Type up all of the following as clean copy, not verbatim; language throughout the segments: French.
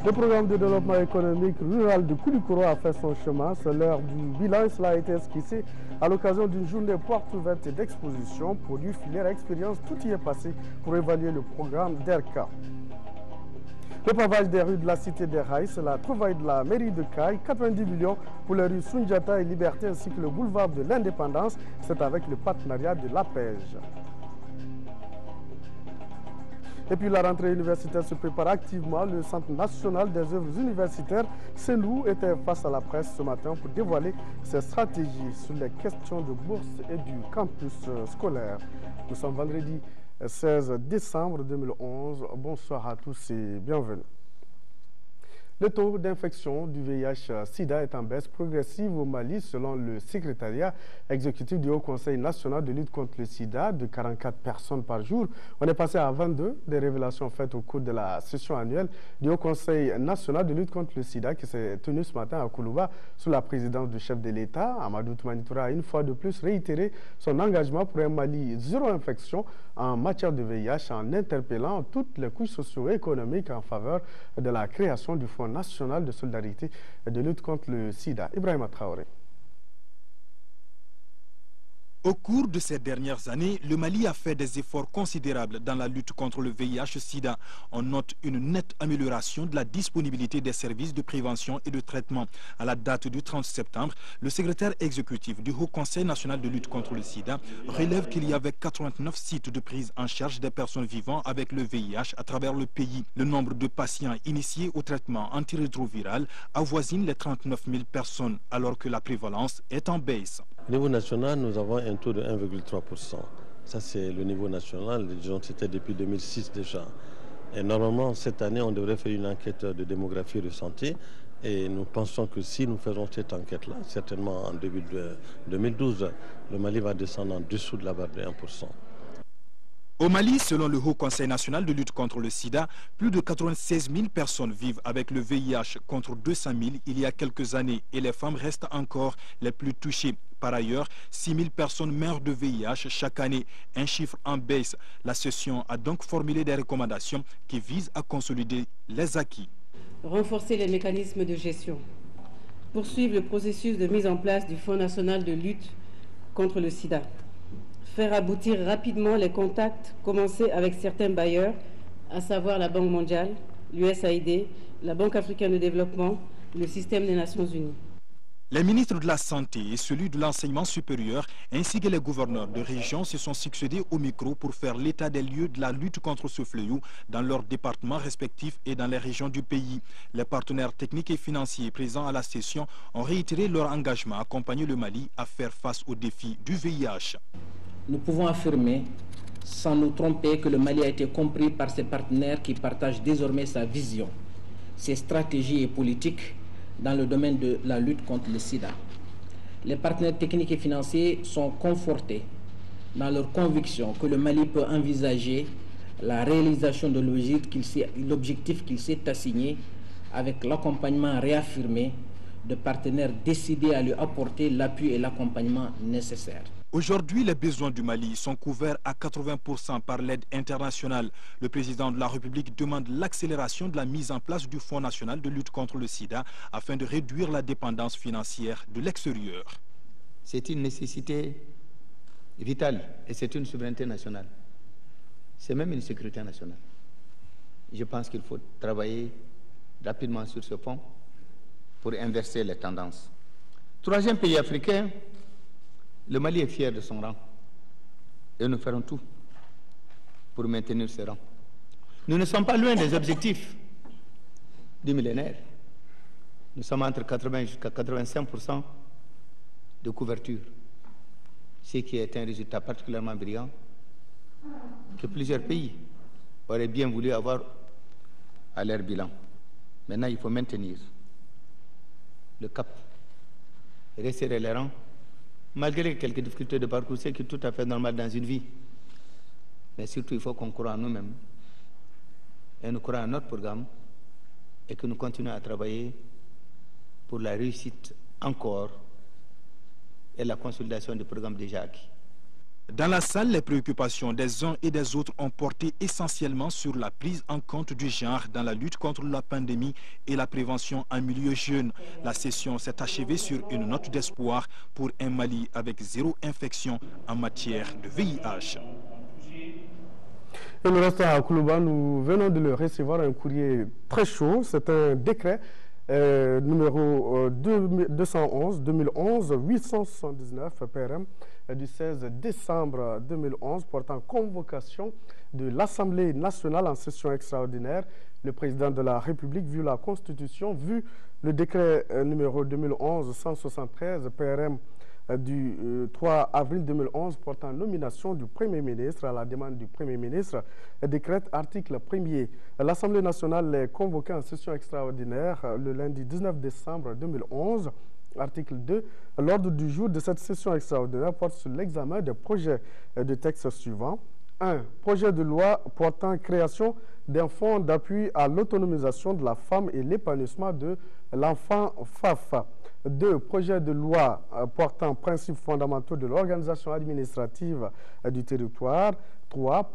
Le programme de développement économique rural de Koulikoro a fait son chemin. C'est l'heure du bilan et cela a été esquissé à l'occasion d'une journée porte ouverte et d'exposition. Produits, filières, expérience, tout y est passé pour évaluer le programme d'ERCA. Le pavage des rues de la cité des Rails, c'est la trouvaille de la mairie de Caille, 90 millions pour les rues Sundiata et Liberté ainsi que le boulevard de l'Indépendance. C'est avec le partenariat de l'APEJ. Et puis la rentrée universitaire se prépare activement. Le Centre national des œuvres universitaires, CENU, était face à la presse ce matin pour dévoiler ses stratégies sur les questions de bourse et du campus scolaire. Nous sommes vendredi 16 décembre 2011. Bonsoir à tous et bienvenue. Le taux d'infection du VIH-Sida est en baisse progressive au Mali selon le secrétariat exécutif du Haut Conseil national de lutte contre le sida de 44 personnes par jour. On est passé à 22 des révélations faites au cours de la session annuelle du Haut Conseil national de lutte contre le sida qui s'est tenue ce matin à Koulouba sous la présidence du chef de l'État. Amadou Toumani Touré a une fois de plus réitéré son engagement pour un Mali zéro infection en matière de VIH en interpellant toutes les couches socio-économiques en faveur de la création du Fonds national de solidarité et de lutte contre le sida. Ibrahima Traoré. Au cours de ces dernières années, le Mali a fait des efforts considérables dans la lutte contre le VIH-Sida. On note une nette amélioration de la disponibilité des services de prévention et de traitement. À la date du 30 septembre, le secrétaire exécutif du Haut Conseil national de lutte contre le Sida relève qu'il y avait 89 sites de prise en charge des personnes vivant avec le VIH à travers le pays. Le nombre de patients initiés au traitement antirétroviral avoisine les 39 000 personnes, alors que la prévalence est en baisse. Au niveau national, nous avons un taux de 1,3%. Ça, c'est le niveau national. Disons que c'était depuis 2006 déjà. Et normalement, cette année, on devrait faire une enquête de démographie et de santé. Et nous pensons que si nous faisons cette enquête-là, certainement en début de 2012, le Mali va descendre en dessous de la barre de 1%. Au Mali, selon le Haut Conseil national de lutte contre le sida, plus de 96 000 personnes vivent avec le VIH contre 200 000 il y a quelques années et les femmes restent encore les plus touchées. Par ailleurs, 6 000 personnes meurent de VIH chaque année, un chiffre en baisse. La session a donc formulé des recommandations qui visent à consolider les acquis. Renforcer les mécanismes de gestion, poursuivre le processus de mise en place du Fonds national de lutte contre le sida, faire aboutir rapidement les contacts commencés avec certains bailleurs, à savoir la Banque mondiale, l'USAID, la Banque africaine de développement, le système des Nations unies. Les ministres de la Santé et celui de l'enseignement supérieur ainsi que les gouverneurs de région se sont succédés au micro pour faire l'état des lieux de la lutte contre ce fléau dans leurs départements respectifs et dans les régions du pays. Les partenaires techniques et financiers présents à la session ont réitéré leur engagement à accompagner le Mali à faire face aux défis du VIH. Nous pouvons affirmer sans nous tromper que le Mali a été compris par ses partenaires qui partagent désormais sa vision, ses stratégies et politiques dans le domaine de la lutte contre le sida. Les partenaires techniques et financiers sont confortés dans leur conviction que le Mali peut envisager la réalisation de l'objectif qu'il s'est assigné avec l'accompagnement réaffirmé de partenaires décidés à lui apporter l'appui et l'accompagnement nécessaires. Aujourd'hui, les besoins du Mali sont couverts à 80% par l'aide internationale. Le président de la République demande l'accélération de la mise en place du Fonds national de lutte contre le sida afin de réduire la dépendance financière de l'extérieur. C'est une nécessité vitale et c'est une souveraineté nationale. C'est même une sécurité nationale. Je pense qu'il faut travailler rapidement sur ce fonds pour inverser les tendances. Troisième pays africain, le Mali est fier de son rang et nous ferons tout pour maintenir ce rang. Nous ne sommes pas loin des objectifs du millénaire. Nous sommes entre 80 jusqu'à 85% de couverture, ce qui est un résultat particulièrement brillant que plusieurs pays auraient bien voulu avoir à leur bilan. Maintenant, il faut maintenir le cap, resserrer les rangs, malgré quelques difficultés de parcours, c'est qui est tout à fait normal dans une vie. Mais surtout, il faut qu'on croie en nous-mêmes et nous croyons en notre programme et que nous continuons à travailler pour la réussite encore et la consolidation du programme déjà acquis. Dans la salle, les préoccupations des uns et des autres ont porté essentiellement sur la prise en compte du genre dans la lutte contre la pandémie et la prévention en milieu jeune. La session s'est achevée sur une note d'espoir pour un Mali avec 0 infection en matière de VIH. Et le reste à Koulouba, nous venons de le recevoir un courrier très chaud. C'est un décret numéro 211-2011-879 PRM du 16 décembre 2011 portant convocation de l'Assemblée nationale en session extraordinaire. Le président de la République, vu la Constitution, vu le décret numéro 2011-173 PRM du 3 avril 2011 portant nomination du Premier ministre à la demande du Premier ministre, décrète article 1er. L'Assemblée nationale est convoquée en session extraordinaire le lundi 19 décembre 2011. Article 2. L'ordre du jour de cette session extraordinaire porte sur l'examen des projets de texte suivants. 1. Projet de loi portant création d'un fonds d'appui à l'autonomisation de la femme et l'épanouissement de l'enfant FAF. 2. Projet de loi portant principes fondamentaux de l'organisation administrative du territoire. 3.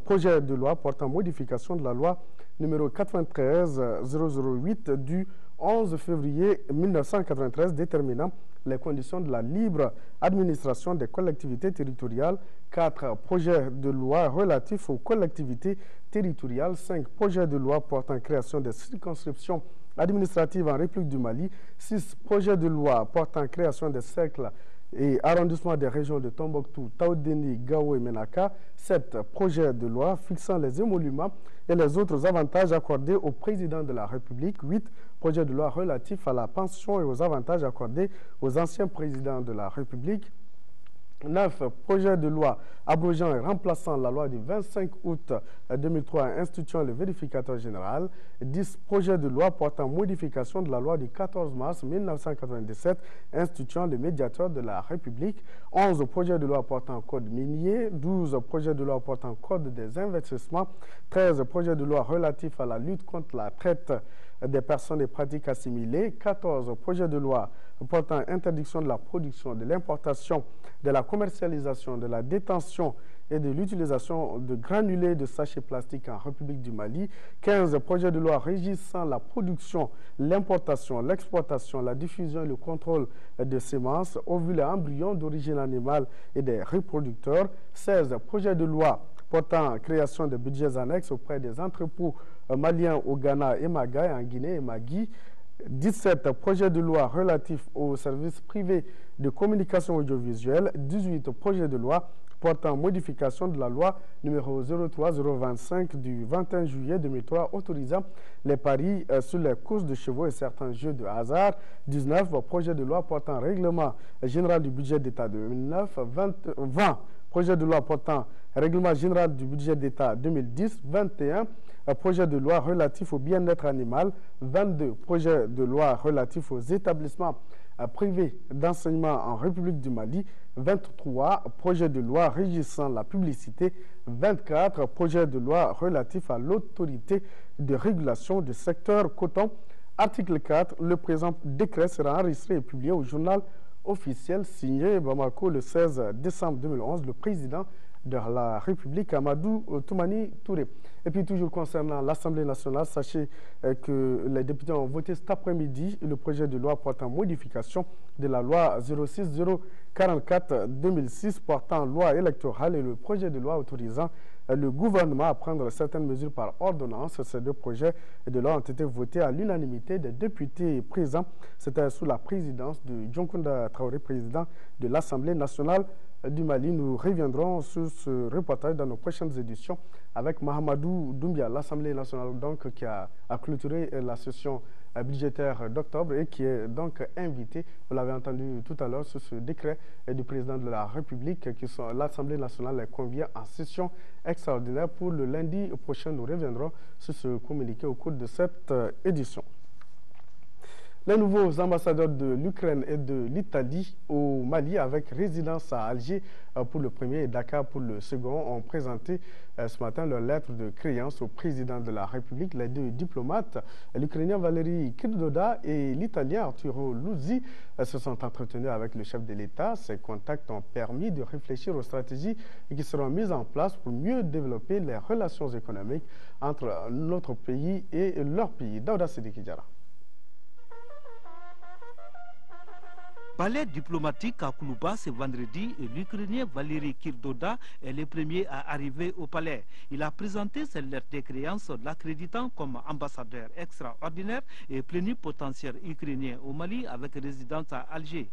Projet de loi portant modification de la loi numéro 93-008 du 11 février 1993 déterminant les conditions de la libre administration des collectivités territoriales. 4. Projet de loi relatif aux collectivités territoriales. 5. Projet de loi portant création des circonscriptions administratives en République du Mali. 6. Projet de loi portant création des cercles et arrondissements des régions de Tombouctou, Taoudéni, Gao et Menaka. 7. Projet de loi fixant les émoluments et les autres avantages accordés au président de la République. 8. Projet de loi relatif à la pension et aux avantages accordés aux anciens présidents de la République. 9. Projet de loi abrogeant et remplaçant la loi du 25 août 2003 instituant le vérificateur général. 10. Projet de loi portant modification de la loi du 14 mars 1997 instituant le médiateur de la République. 11. Projet de loi portant code minier. 12. Projet de loi portant code des investissements. 13. Projet de loi relatif à la lutte contre la traite des personnes et pratiques assimilées. 14. Projet de loi portant interdiction de la production, de l'importation, de la commercialisation, de la détention et de l'utilisation de granulés de sachets plastiques en République du Mali. 15. Projet de loi régissant la production, l'importation, l'exploitation, la diffusion et le contrôle de semences, ovules et embryons d'origine animale et des reproducteurs. 16. Projet de loi portant création de budgets annexes auprès des entrepôts maliens au Ghana et Maga et en Guinée et Magui. 17. Projet de loi relatif aux services privés de communication audiovisuelle. 18. Projet de loi portant modification de la loi numéro 03025 du 21 juillet 2003 autorisant les paris sur les courses de chevaux et certains jeux de hasard. 19. Projet de loi portant règlement général du budget d'État 2009. 20. Projet de loi portant règlement général du budget d'État 2010. 21. Projet de loi relatif au bien-être animal. 22. Projet de loi relatif aux établissements privés d'enseignement en République du Mali. 23. Projet de loi régissant la publicité. 24. Projet de loi relatif à l'autorité de régulation du secteur coton. Article 4. Le présent décret sera enregistré et publié au journal officiel signé Bamako le 16 décembre 2011, le président de la République, Amadou Toumani Touré. Et puis toujours concernant l'Assemblée nationale, sachez que les députés ont voté cet après-midi le projet de loi portant modification de la loi 06044-2006 portant loi électorale et le projet de loi autorisant le gouvernement à prendre certaines mesures par ordonnance. Ces deux projets de loi ont été votés à l'unanimité des députés présents. C'était sous la présidence de Dioncounda Traoré, président de l'Assemblée nationale du Mali. Nous reviendrons sur ce reportage dans nos prochaines éditions avec Mahamadou Doumbia, l'Assemblée nationale donc, qui a clôturé la session budgétaire d'octobre et qui est donc invité, vous l'avez entendu tout à l'heure, sur ce décret du président de la République qui sont l'Assemblée nationale convient en session extraordinaire pour le lundi prochain. Nous reviendrons sur ce communiqué au cours de cette édition. Les nouveaux ambassadeurs de l'Ukraine et de l'Italie au Mali, avec résidence à Alger pour le premier et Dakar pour le second, ont présenté ce matin leur lettre de créance au président de la République. Les deux diplomates, l'Ukrainien Valéry Kirdoda et l'Italien Arturo Luzzi, se sont entretenus avec le chef de l'État. Ces contacts ont permis de réfléchir aux stratégies qui seront mises en place pour mieux développer les relations économiques entre notre pays et leur pays. Daouda Sidiki Diarra. Palais diplomatique à Koulouba ce vendredi et l'Ukrainien Valéry Kirdoda est le premier à arriver au palais. Il a présenté cette lettre de créance l'accréditant comme ambassadeur extraordinaire et plénipotentiaire ukrainien au Mali avec résidence à Alger.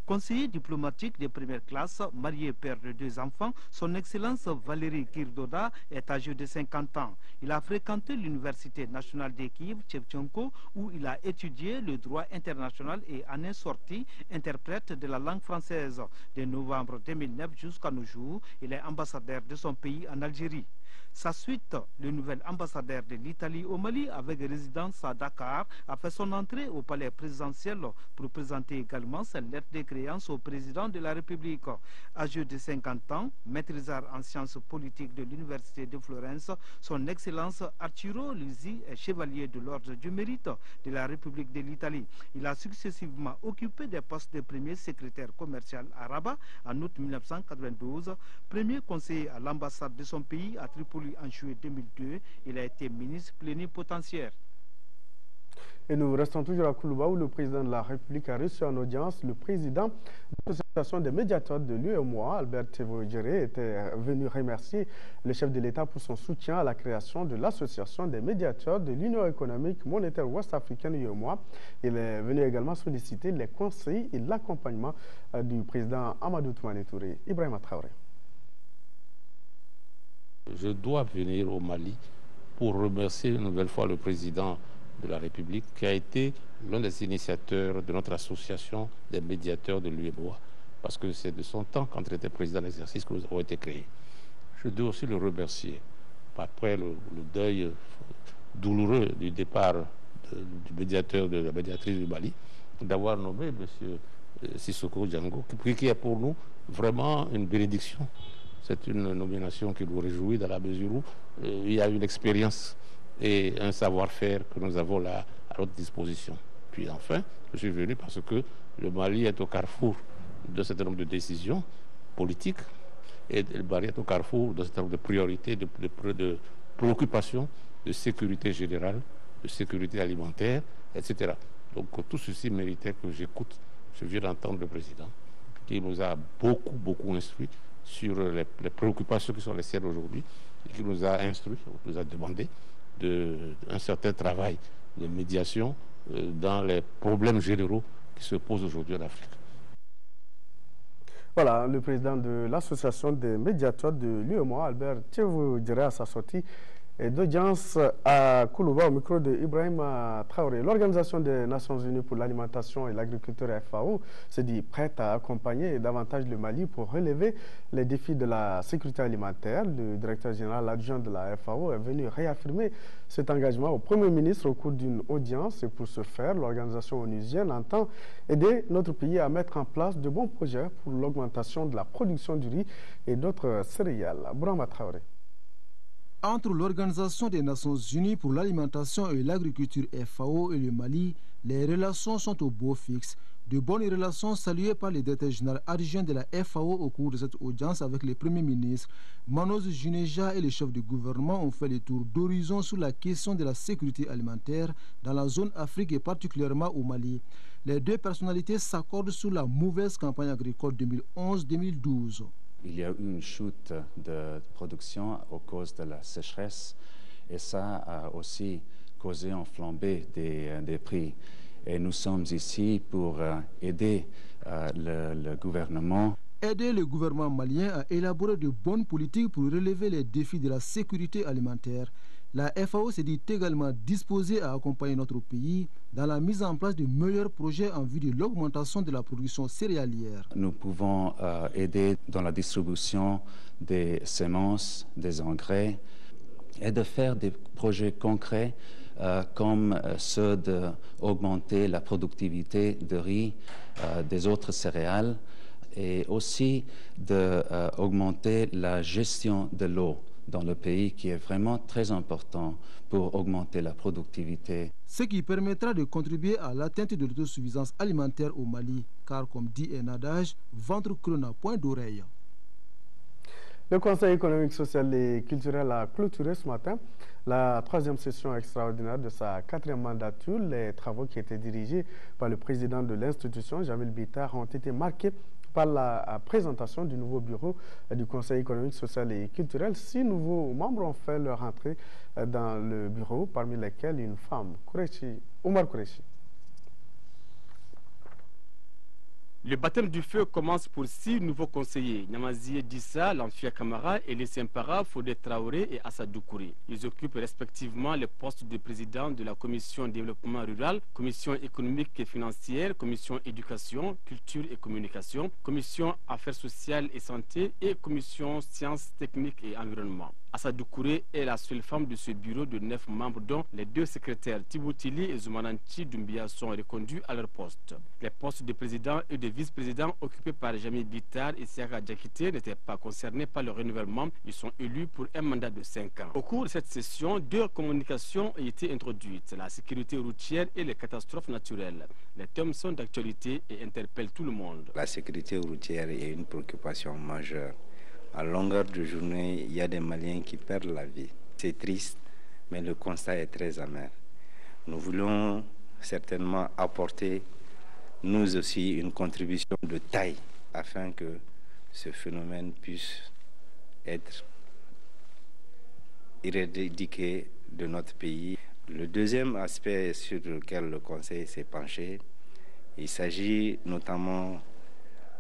Conseiller diplomatique de première classe, marié, père de 2 enfants, son Excellence Valéry Kirdoda est âgé de 50 ans. Il a fréquenté l'Université nationale de Kiev, Shevchenko, où il a étudié le droit international et en est sorti interprète de la langue française. De novembre 2009 jusqu'à nos jours, il est ambassadeur de son pays en Algérie. Sa suite, le nouvel ambassadeur de l'Italie au Mali avec résidence à Dakar a fait son entrée au palais présidentiel pour présenter également sa lettre de créance au président de la République. Âgé de 50 ans, maîtrisard en sciences politiques de l'Université de Florence, son Excellence Arturo Luzzi est chevalier de l'Ordre du Mérite de la République de l'Italie. Il a successivement occupé des postes de premier secrétaire commercial à Rabat en août 1992, premier conseiller à l'ambassade de son pays à Tripoli en juillet 2002, il a été ministre plénipotentiaire. Et nous restons toujours à Koulouba où le président de la République a reçu en audience le président de l'association des médiateurs de l'UEMOA, Albert Thévo-Djéré, était venu remercier le chef de l'État pour son soutien à la création de l'association des médiateurs de l'Union économique monétaire ouest-africaine UEMOA. Il est venu également solliciter les conseils et l'accompagnement du président Amadou Toumani Touré. Ibrahima Traoré. Je dois venir au Mali pour remercier une nouvelle fois le président de la République qui a été l'un des initiateurs de notre association des médiateurs de l'UEMOA, parce que c'est de son temps, quand il était président d'exercice, que nous avons été créés. Je dois aussi le remercier après le deuil douloureux du départ du médiateur, de la médiatrice du Mali, d'avoir nommé M. Sissoko Django, qui est pour nous vraiment une bénédiction. C'est une nomination qui nous réjouit dans la mesure où il y a une expérience et un savoir-faire que nous avons là à notre disposition. Puis enfin, je suis venu parce que le Mali est au carrefour d'un certain nombre de décisions politiques et le Mali est au carrefour d'un certain nombre de priorités, de préoccupations de sécurité générale, de sécurité alimentaire, etc. Donc tout ceci méritait que j'écoute. Je viens d'entendre le président qui nous a beaucoup instruit sur les préoccupations qui sont les siennes aujourd'hui et qui nous a instruit, nous a demandé un certain travail de médiation dans les problèmes généraux qui se posent aujourd'hui en Afrique. Voilà, le président de l'association des médiateurs de l'UEMOA, Albert Thévo-Djéré, à sa sortie d'audience à Koulouba au micro de Ibrahima Traoré. L'Organisation des Nations Unies pour l'alimentation et l'agriculture FAO se dit prête à accompagner davantage le Mali pour relever les défis de la sécurité alimentaire. Le directeur général adjoint de la FAO est venu réaffirmer cet engagement au Premier ministre au cours d'une audience. Et pour ce faire, l'organisation onusienne entend aider notre pays à mettre en place de bons projets pour l'augmentation de la production du riz et d'autres céréales. Bourama Traoré. Entre l'Organisation des Nations Unies pour l'alimentation et l'agriculture FAO et le Mali, les relations sont au beau fixe. De bonnes relations saluées par le directeur général adjoint de la FAO au cours de cette audience avec le Premier ministre. Manos Juneja et les chefs du gouvernement ont fait le tour d'horizon sur la question de la sécurité alimentaire dans la zone Afrique et particulièrement au Mali. Les deux personnalités s'accordent sur la mauvaise campagne agricole 2011-2012. Il y a eu une chute de production à cause de la sécheresse et ça a aussi causé une flambée des prix. Et nous sommes ici pour aider le gouvernement. Aider le gouvernement malien à élaborer de bonnes politiques pour relever les défis de la sécurité alimentaire. La FAO s'est dit également disposée à accompagner notre pays dans la mise en place de meilleurs projets en vue de l'augmentation de la production céréalière. Nous pouvons aider dans la distribution des semences, des engrais et de faire des projets concrets comme ceux d'augmenter la productivité de riz, des autres céréales, et aussi d'augmenter la gestion de l'eau dans le pays, qui est vraiment très important pour augmenter la productivité. Ce qui permettra de contribuer à l'atteinte de l'autosuffisance alimentaire au Mali, car comme dit un adage, ventre creux n'a point d'oreille. Le Conseil économique, social et culturel a clôturé ce matin la 3e session extraordinaire de sa 4e mandature. Les travaux qui étaient dirigés par le président de l'institution, Jamil Bitar, ont été marqués par la présentation du nouveau bureau du Conseil économique, social et culturel. 6 nouveaux membres ont fait leur entrée dans le bureau, parmi lesquels une femme, Oumar Kourechi. Le baptême du feu commence pour 6 nouveaux conseillers. Namazie Dissa, Lamfia Kamara, Elie Sempara, Fodé Traoré et Assadou Kouré. Ils occupent respectivement les postes de président de la Commission développement rural, Commission économique et financière, Commission éducation, culture et communication, Commission affaires sociales et santé et Commission sciences, techniques et environnement. Assadou Kouré est la seule femme de ce bureau de 9 membres dont les 2 secrétaires Tiboutili et Zoumananti Doumbia sont reconduits à leur poste. Les postes de président et de vice-président occupés par Jamil Bitar et Siaka Diakité n'étaient pas concernés par le renouvellement. Ils sont élus pour un mandat de 5 ans. Au cours de cette session, 2 communications ont été introduites, la sécurité routière et les catastrophes naturelles. Les thèmes sont d'actualité et interpellent tout le monde. La sécurité routière est une préoccupation majeure. À longueur de journée, il y a des Maliens qui perdent la vie. C'est triste, mais le constat est très amer. Nous voulons certainement apporter, nous aussi, une contribution de taille afin que ce phénomène puisse être éradiqué de notre pays. Le deuxième aspect sur lequel le Conseil s'est penché, il s'agit notamment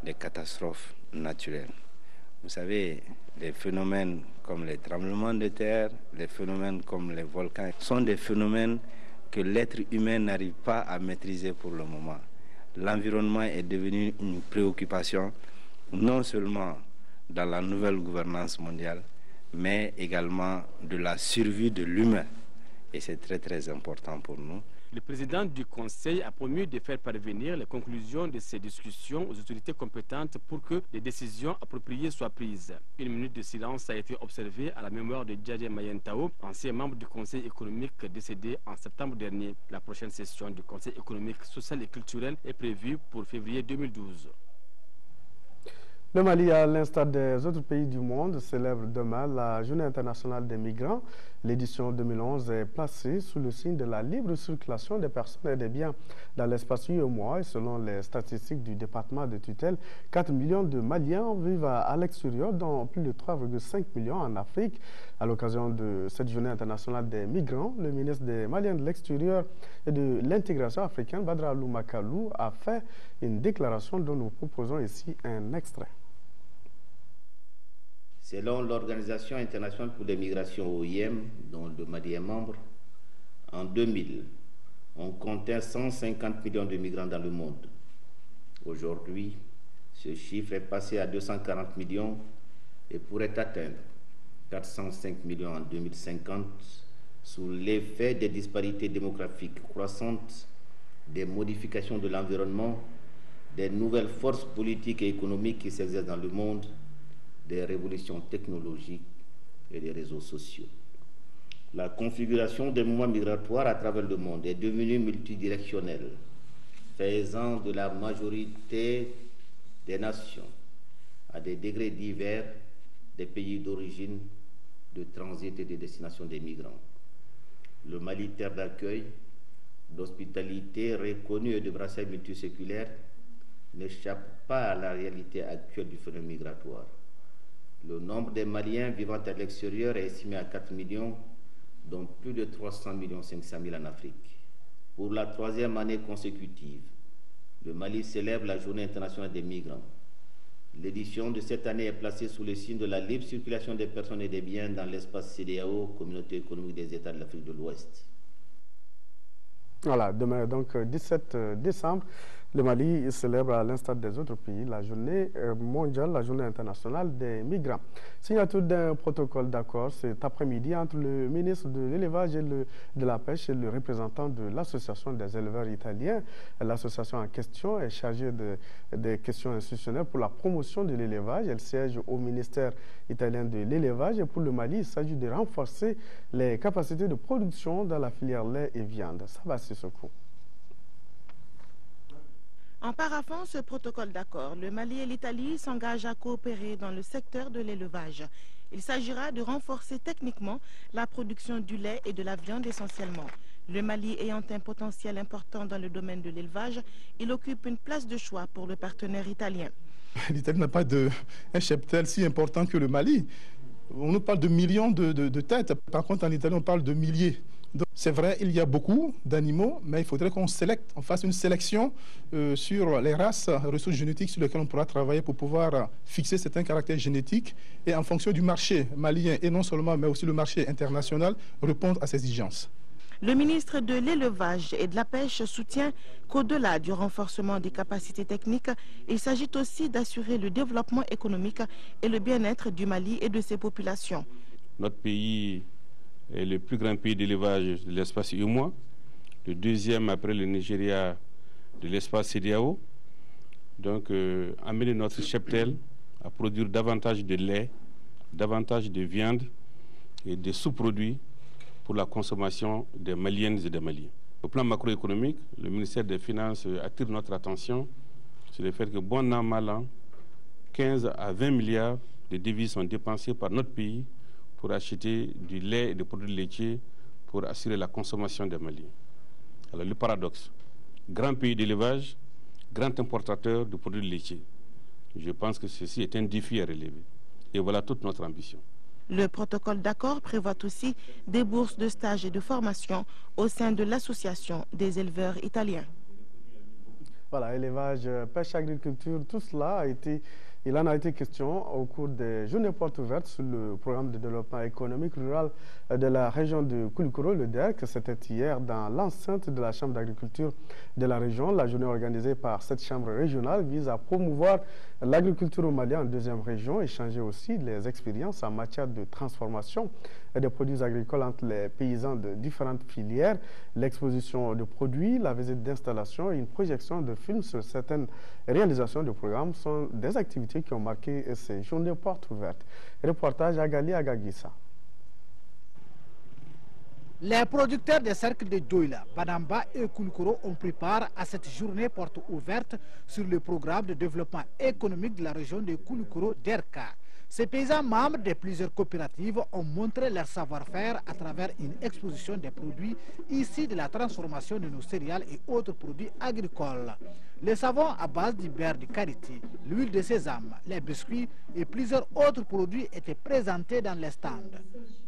des catastrophes naturelles. Vous savez, les phénomènes comme les tremblements de terre, les phénomènes comme les volcans, sont des phénomènes que l'être humain n'arrive pas à maîtriser pour le moment. L'environnement est devenu une préoccupation, non seulement dans la nouvelle gouvernance mondiale, mais également de la survie de l'humain. Et c'est très très important pour nous. Le président du Conseil a promis de faire parvenir les conclusions de ces discussions aux autorités compétentes pour que les décisions appropriées soient prises. Une minute de silence a été observée à la mémoire de Djadje Mayentao, ancien membre du Conseil économique décédé en septembre dernier. La prochaine session du Conseil économique, social et culturel est prévue pour février 2012. Le Mali, à l'instar des autres pays du monde, célèbre demain la Journée internationale des migrants. L'édition 2011 est placée sous le signe de la libre circulation des personnes et des biens dans l'espace UEMOA. Et selon les statistiques du département de tutelle, 4 millions de Maliens vivent à l'extérieur, dont plus de 3,5 millions en Afrique. À l'occasion de cette Journée internationale des migrants, le ministre des Maliens de l'extérieur et de l'intégration africaine, Badra Alou Makalou, a fait une déclaration dont nous proposons ici un extrait. Selon l'Organisation internationale pour les migrations OIM, dont le Mali est membre, en 2000, on comptait 150 millions de migrants dans le monde. Aujourd'hui, ce chiffre est passé à 240 millions et pourrait atteindre 405 millions en 2050 sous l'effet des disparités démographiques croissantes, des modifications de l'environnement, des nouvelles forces politiques et économiques qui s'exercent dans le monde, des révolutions technologiques et des réseaux sociaux. La configuration des mouvements migratoires à travers le monde est devenue multidirectionnelle, faisant de la majorité des nations, à des degrés divers, des pays d'origine, de transit et de destination des migrants. Le Mali, terre d'accueil, d'hospitalité reconnue et de brassage multiséculaire, n'échappe pas à la réalité actuelle du phénomène migratoire. Le nombre des Maliens vivant à l'extérieur est estimé à 4 millions, dont plus de 300 500 000 en Afrique. Pour la 3e année consécutive, le Mali célèbre la Journée internationale des migrants. L'édition de cette année est placée sous le signe de la libre circulation des personnes et des biens dans l'espace CEDEAO, Communauté économique des États de l'Afrique de l'Ouest. Voilà, demain donc 17 décembre, Le Mali célèbre à l'instar des autres pays la journée mondiale, la journée internationale des migrants. Signature d'un protocole d'accord cet après-midi entre le ministre de l'élevage et de la pêche et le représentant de l'association des éleveurs italiens. L'association en question est chargée des questions institutionnelles pour la promotion de l'élevage. Elle siège au ministère italien de l'élevage et pour le Mali, il s'agit de renforcer les capacités de production dans la filière lait et viande. Ça va, c'est ce coup. En paraphant ce protocole d'accord, le Mali et l'Italie s'engagent à coopérer dans le secteur de l'élevage. Il s'agira de renforcer techniquement la production du lait et de la viande essentiellement. Le Mali ayant un potentiel important dans le domaine de l'élevage, il occupe une place de choix pour le partenaire italien. L'Italie n'a pas un cheptel si important que le Mali. On nous parle de millions de têtes. Par contre, en Italie, on parle de milliers. C'est vrai, il y a beaucoup d'animaux, mais il faudrait qu'on fasse une sélection sur les races, ressources génétiques sur lesquelles on pourra travailler pour pouvoir fixer certains caractères génétiques et en fonction du marché malien et non seulement, mais aussi le marché international, répondre à ces exigences. Le ministre de l'Élevage et de la Pêche soutient qu'au-delà du renforcement des capacités techniques, il s'agit aussi d'assurer le développement économique et le bien-être du Mali et de ses populations. Notre pays est le plus grand pays d'élevage de l'espace UEMOA, le deuxième après le Nigeria de l'espace CEDEAO. Donc, amener notre cheptel à produire davantage de lait, davantage de viande et de sous-produits pour la consommation des Maliennes et des Maliens. Au plan macroéconomique, le ministère des Finances attire notre attention sur le fait que, bon an, mal an, 15 à 20 milliards de devises sont dépensées par notre pays pour acheter du lait et des produits laitiers pour assurer la consommation des Maliens. Alors le paradoxe, grand pays d'élevage, grand importateur de produits laitiers. Je pense que ceci est un défi à relever. Et voilà toute notre ambition. Le protocole d'accord prévoit aussi des bourses de stage et de formation au sein de l'association des éleveurs italiens. Voilà, élevage, pêche, agriculture, tout cela il en a été question au cours des journées portes ouvertes sur le programme de développement économique rural de la région de Koulikoro, le DERC. C'était hier dans l'enceinte de la Chambre d'agriculture de la région. La journée organisée par cette chambre régionale vise à promouvoir l'agriculture au Mali en deuxième région, échanger aussi les expériences en matière de transformation des produits agricoles entre les paysans de différentes filières, l'exposition de produits, la visite d'installation et une projection de films sur certaines réalisations de programmes sont des activités qui ont marqué ces journées portes ouvertes. Reportage Agali Agagissa. Les producteurs des cercles de Douila, Banamba et Koulikoro ont pris part à cette journée porte ouverte sur le programme de développement économique de la région de Koulikoro d'Erka. Ces paysans membres de plusieurs coopératives ont montré leur savoir-faire à travers une exposition des produits issus de la transformation de nos céréales et autres produits agricoles. Les savons à base du beurre de karité, l'huile de sésame, les biscuits et plusieurs autres produits étaient présentés dans les stands.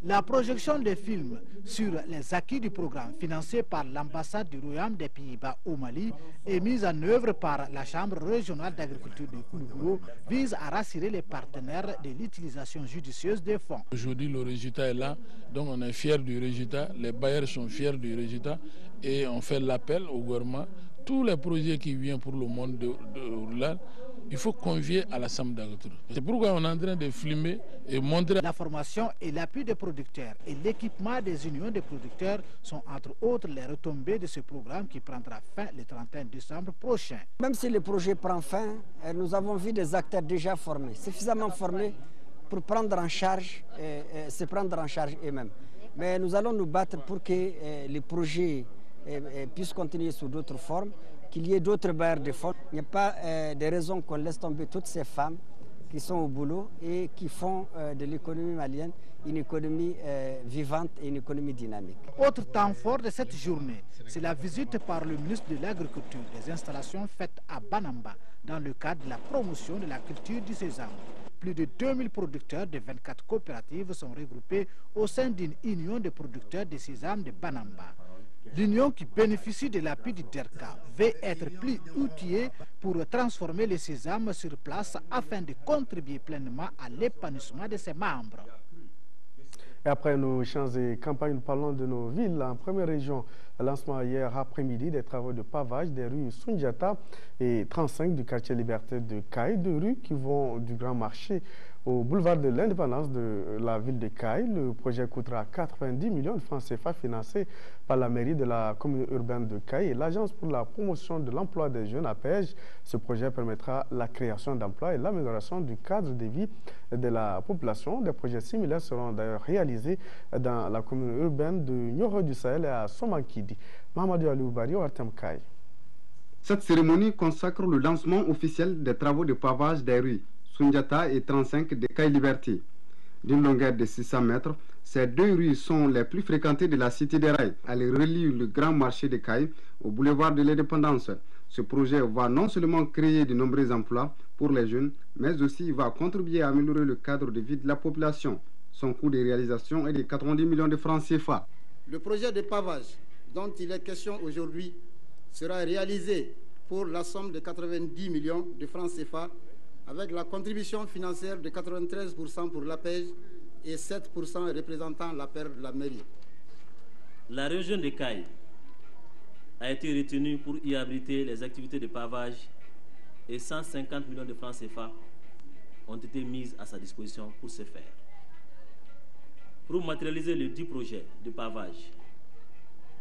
La projection de films sur les acquis du programme financé par l'ambassade du Royaume des Pays-Bas au Mali et mise en œuvre par la Chambre régionale d'agriculture de Koulikoro vise à rassurer les partenaires de l'utilisation judicieuse des fonds. Aujourd'hui, le résultat est là, donc on est fiers du résultat, les bailleurs sont fiers du résultat et on fait l'appel au gouvernement. Tous les projets qui viennent pour le monde rural, il faut convier à la Chambre d'agriculture. C'est pourquoi on est en train de filmer et montrer. La formation et l'appui des producteurs et l'équipement des unions des producteurs sont entre autres les retombées de ce programme qui prendra fin le 31 décembre prochain. Même si le projet prend fin, nous avons vu des acteurs déjà formés, suffisamment formés pour prendre en charge, se prendre en charge eux-mêmes. Mais nous allons nous battre pour que les projets puissent continuer sous d'autres formes, qu'il y ait d'autres bailleurs de fonds. Il n'y a pas de raison qu'on laisse tomber toutes ces femmes qui sont au boulot et qui font de l'économie malienne une économie vivante et une économie dynamique. Autre temps fort de cette journée, c'est la visite par le ministre de l'Agriculture des installations faites à Banamba dans le cadre de la promotion de la culture du sésame. Plus de 2000 producteurs de 24 coopératives sont regroupés au sein d'une union de producteurs de sésame de Banamba. L'union qui bénéficie de l'appui du DERCA veut être plus outillée pour transformer le sésame sur place afin de contribuer pleinement à l'épanouissement de ses membres. Et après nos champs et campagnes, nous parlons de nos villes. En première région, lancement hier après-midi des travaux de pavage des rues Sundiata et 35 du quartier Liberté de Caille, deux rues qui vont du Grand Marché au boulevard de l'Indépendance de la ville de Caille. Le projet coûtera 90 millions de francs CFA financé par la mairie de la commune urbaine de Caille et l'Agence pour la promotion de l'emploi des jeunes APEJ. Ce projet permettra la création d'emplois et l'amélioration du cadre de vie de la population. Des projets similaires seront d'ailleurs réalisés dans la commune urbaine de Nioro du Sahel et à Somankidi. Mahamadou Alioubari, Artem Caille. Cette cérémonie consacre le lancement officiel des travaux de pavage des rues Sundiata et 35 de Caille Liberté. D'une longueur de 600 mètres, ces deux rues sont les plus fréquentées de la cité des Rails. Elles relient le grand marché de Caille au boulevard de l'Indépendance. Ce projet va non seulement créer de nombreux emplois pour les jeunes, mais aussi va contribuer à améliorer le cadre de vie de la population. Son coût de réalisation est de 90 millions de francs CFA. Le projet de pavage dont il est question aujourd'hui sera réalisé pour la somme de 90 millions de francs CFA avec la contribution financière de 93% pour l'APEJ et 7% représentant la paire de la mairie. La région de Caille a été retenue pour y abriter les activités de pavage et 150 millions de francs CFA ont été mises à sa disposition pour ce faire. Pour matérialiser le dit projet de pavage,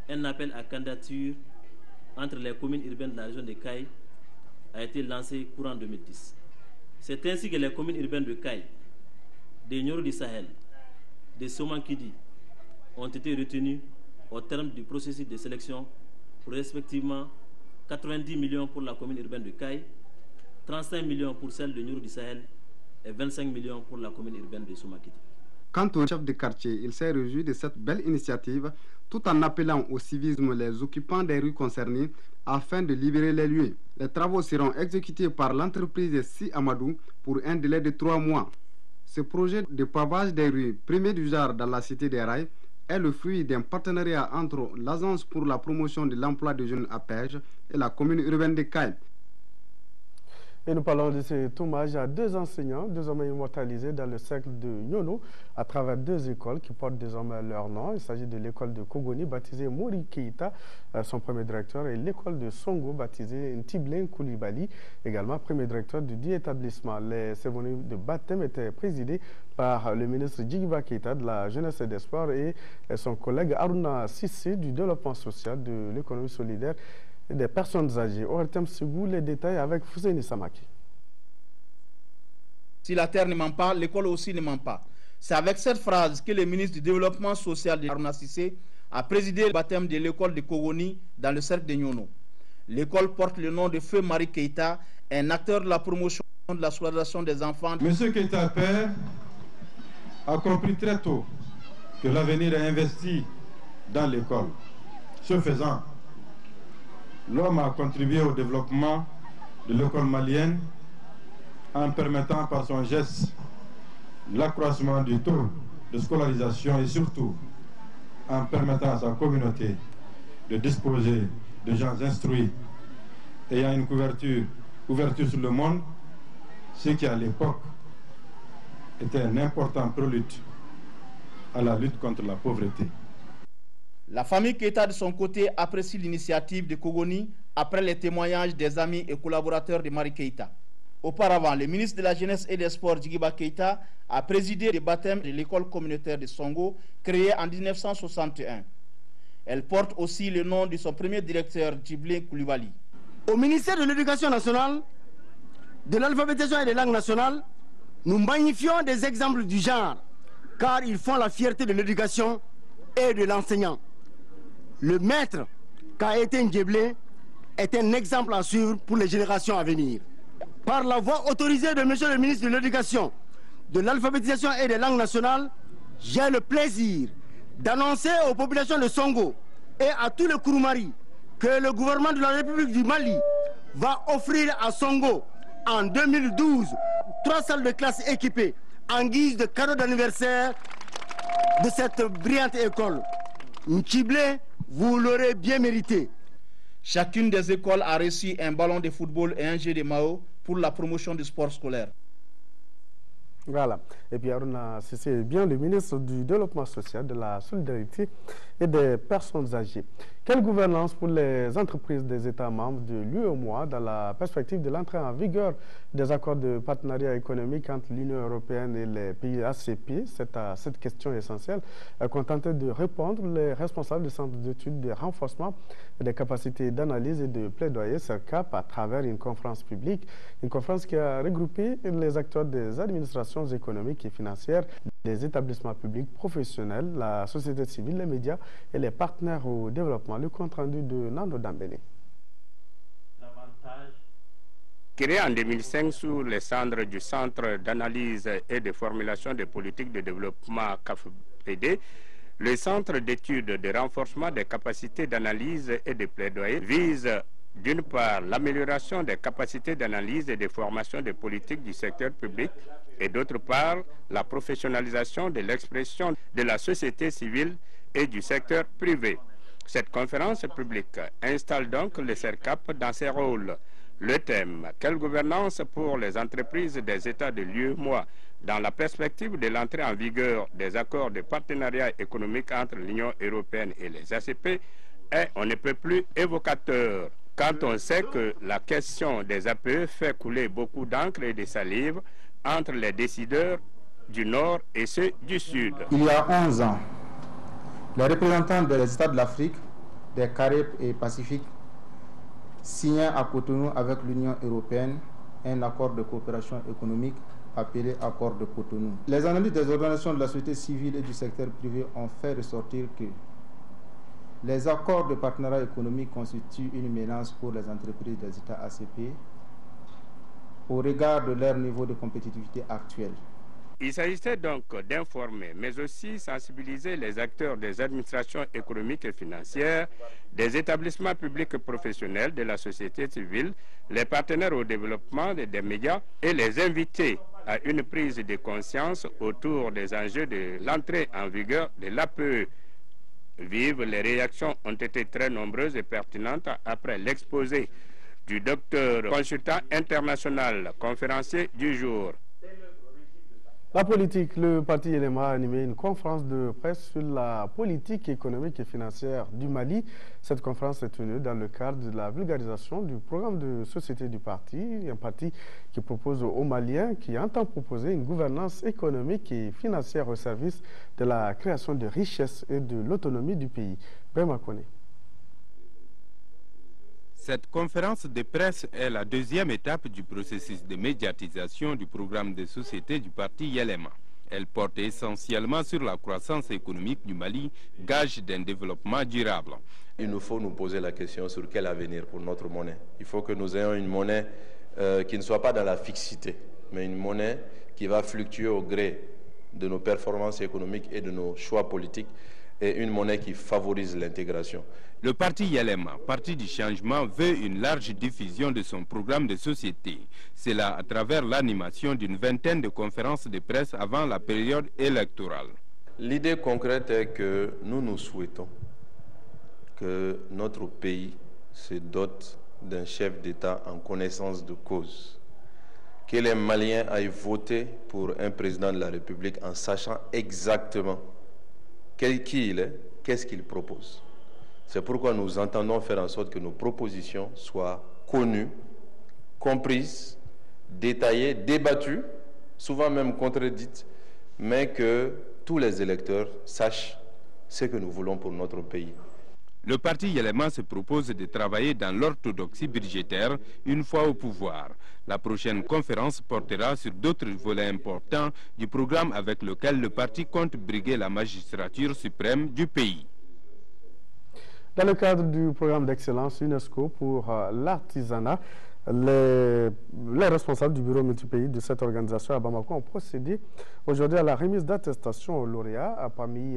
un appel à candidature entre les communes urbaines de la région de Caille a été lancé courant 2010. C'est ainsi que les communes urbaines de Caille, de Nioro du Sahel, de Somankidi ont été retenues au terme du processus de sélection pour respectivement 90 millions pour la commune urbaine de Caille, 35 millions pour celle de Nioro du Sahel et 25 millions pour la commune urbaine de Somankidi. Quant au chef de quartier, il s'est réjoui de cette belle initiative tout en appelant au civisme les occupants des rues concernées afin de libérer les lieux. Les travaux seront exécutés par l'entreprise Si Amadou pour un délai de 3 mois. Ce projet de pavage des rues, premier du genre dans la cité des Rails, est le fruit d'un partenariat entre l'Agence pour la promotion de l'emploi des jeunes APEJ et la commune urbaine de Caille. Et nous parlons de cet hommage à deux enseignants, désormais immortalisés dans le cercle de Nyono, à travers deux écoles qui portent désormais leur nom. Il s'agit de l'école de Kogoni, baptisée Mori Keita, son premier directeur, et l'école de Songo, baptisée Ntiblin Koulibaly, également premier directeur du dit établissement. Les cérémonies de baptême étaient présidées par le ministre Djigiba Keita de la Jeunesse et des Sports et son collègue Aruna Sissi du développement social, de l'économie solidaire et des personnes âgées. Au terme Segou, les détails avec Fousseini Samaki. Si la terre ne ment pas, l'école aussi ne ment pas. C'est avec cette phrase que le ministre du Développement social de Aruna Sissé a présidé le baptême de l'école de Kogoni dans le cercle de Nyono. L'école porte le nom de Feu Mari Keita, un acteur de la promotion de la scolarisation des enfants. Monsieur Keita, père, a compris très tôt que l'avenir est investi dans l'école. Ce faisant, l'homme a contribué au développement de l'école malienne en permettant par son geste l'accroissement du taux de scolarisation et surtout en permettant à sa communauté de disposer de gens instruits ayant une couverture sur le monde, ce qui à l'époque était un important prélude à la lutte contre la pauvreté. La famille Keita de son côté apprécie l'initiative de Kogoni après les témoignages des amis et collaborateurs de Mari Keita. Auparavant, le ministre de la Jeunesse et des Sports, Djigiba Keita, a présidé le baptême de l'école communautaire de Songo, créée en 1961. Elle porte aussi le nom de son premier directeur, Ntiblin Koulibaly. Au ministère de l'Éducation nationale, de l'alphabétisation et des langues nationales, nous magnifions des exemples du genre, car ils font la fierté de l'éducation et de l'enseignant. Le maître qu'a été Ndjeblé est un exemple à suivre pour les générations à venir. Par la voix autorisée de monsieur le ministre de l'Éducation, de l'alphabétisation et des langues nationales, j'ai le plaisir d'annoncer aux populations de Songo et à tous les Kouroumari que le gouvernement de la République du Mali va offrir à Songo en 2012 3 salles de classe équipées en guise de cadeau d'anniversaire de cette brillante école. Ntiblé, vous l'aurez bien mérité. Chacune des écoles a reçu un ballon de football et un jeu de maillot pour la promotion du sport scolaire. Voilà. Et puis Aruna Sissé est bien le ministre du Développement social, de la solidarité et des personnes âgées. Quelle gouvernance pour les entreprises des États membres de l'UEMOA dans la perspective de l'entrée en vigueur des accords de partenariat économique entre l'Union européenne et les pays ACP? C'est à cette question essentielle qu'ont tenté de répondre les responsables du centre d'études de renforcement des capacités d'analyse et de plaidoyer CERCAP à travers une conférence publique, une conférence qui a regroupé les acteurs des administrations économiques et financières, des établissements publics professionnels, la société civile, les médias et les partenaires au développement. Le compte rendu de Nando Dambélé. Créé en 2005 sous les cendres du Centre d'analyse et de formulation des politiques de développement CAFPD, le Centre d'études de renforcement des capacités d'analyse et de plaidoyer vise d'une part l'amélioration des capacités d'analyse et de formation des politiques du secteur public et d'autre part la professionnalisation de l'expression de la société civile et du secteur privé. Cette conférence publique installe donc le CERCAP dans ses rôles. Le thème « Quelle gouvernance pour les entreprises des États de l'UEMOA dans la perspective de l'entrée en vigueur des accords de partenariat économique entre l'Union européenne et les ACP » est on ne peut plus évocateur. Quand on sait que la question des APE fait couler beaucoup d'encre et de salive entre les décideurs du Nord et ceux du Sud. Il y a 11 ans, les représentants des États de l'Afrique, des Caraïbes et Pacifique signaient à Cotonou avec l'Union européenne un accord de coopération économique appelé accord de Cotonou. Les analyses des organisations de la société civile et du secteur privé ont fait ressortir que les accords de partenariat économique constituent une menace pour les entreprises des États ACP au regard de leur niveau de compétitivité actuel. Il s'agissait donc d'informer, mais aussi sensibiliser les acteurs des administrations économiques et financières, des établissements publics professionnels, de la société civile, les partenaires au développement des médias et les inviter à une prise de conscience autour des enjeux de l'entrée en vigueur de l'APE. Vive, les réactions ont été très nombreuses et pertinentes après l'exposé du docteur consultant international, conférencier du jour. La politique, le parti LMA a animé une conférence de presse sur la politique économique et financière du Mali. Cette conférence est tenue dans le cadre de la vulgarisation du programme de société du parti, un parti qui propose aux Maliens, qui entend proposer une gouvernance économique et financière au service de la création de richesses et de l'autonomie du pays. Bema Kone. Cette conférence de presse est la deuxième étape du processus de médiatisation du programme de société du parti YLMA. Elle porte essentiellement sur la croissance économique du Mali, gage d'un développement durable. Il nous faut nous poser la question sur quel avenir pour notre monnaie. Il faut que nous ayons une monnaie qui ne soit pas dans la fixité, mais une monnaie qui va fluctuer au gré de nos performances économiques et de nos choix politiques, et une monnaie qui favorise l'intégration. Le parti YLMA, parti du changement, veut une large diffusion de son programme de société. C'est là à travers l'animation d'une vingtaine de conférences de presse avant la période électorale. L'idée concrète est que nous souhaitons que notre pays se dote d'un chef d'État en connaissance de cause. Que les Maliens aillent voter pour un président de la République en sachant exactement qui il est, qu'est-ce qu'il propose. C'est pourquoi nous entendons faire en sorte que nos propositions soient connues, comprises, détaillées, débattues, souvent même contredites, mais que tous les électeurs sachent ce que nous voulons pour notre pays. Le parti YLMA se propose de travailler dans l'orthodoxie budgétaire une fois au pouvoir. La prochaine conférence portera sur d'autres volets importants du programme avec lequel le parti compte briguer la magistrature suprême du pays. Dans le cadre du programme d'excellence UNESCO pour l'artisanat, les responsables du bureau multipays de cette organisation à Bamako ont procédé aujourd'hui à la remise d'attestations aux lauréats. Parmi